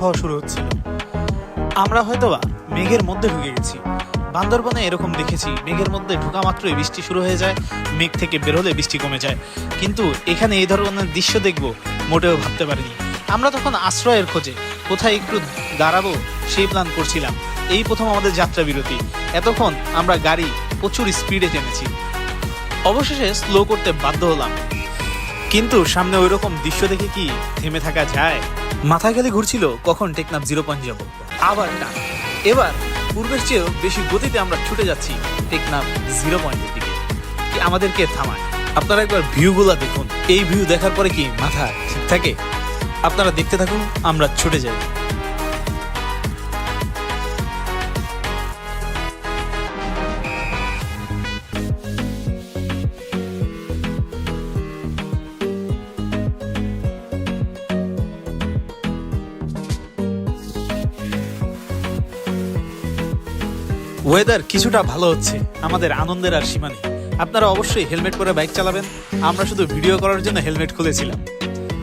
হওয়া শুরু হচ্ছিল। আমরা হয়তোবা মেঘের মধ্যে ঢুকে গেছি। বান্দরবনে এরকম দেখেছি, মেঘের মধ্যে ঢোকা মাত্রই বৃষ্টি শুরু হয়ে যায়, মেঘ থেকে বের হলে বৃষ্টি কমে যায়। কিন্তু এখানে এই ধরনের দৃশ্য দেখব মোটেও ভাবতে পারিনি। আমরা তখন আশ্রয়ের খোঁজে কোথায় একটু দাঁড়াবো সেই প্ল্যান করছিলাম। এই প্রথম আমাদের যাত্রা বিরতি। এতক্ষণ আমরা গাড়ি প্রচুর স্পিডে টেনেছি, অবশেষে স্লো করতে বাধ্য হলাম। কিন্তু সামনে ওই রকম দৃশ্য দেখে কি থেমে থাকা যায়? মাথায় খালি ঘুরছিল কখন টেকনাফ 0 পয়েন্ট যাবো। আবার টান। এবার পূর্বের চেয়েও বেশি গতিতে আমরা ছুটে যাচ্ছি টেকনাফ 0 পয়েন্টের দিকে। কি আমাদেরকে থামায়? আপনারা একবার ভিউগুলা দেখুন। এই ভিউ দেখার পরে কি মাথা ঠিক থাকে? আপনারা দেখতে থাকুন, আমরা ছুটে যাই। ওয়েদার কিছুটা ভালো হচ্ছে, আমাদের আনন্দের আর সীমা নেই। আপনারা অবশ্যই হেলমেট পরে বাইক চালাবেন। আমরা শুধু ভিডিও করার জন্য হেলমেট খুলেছিলাম।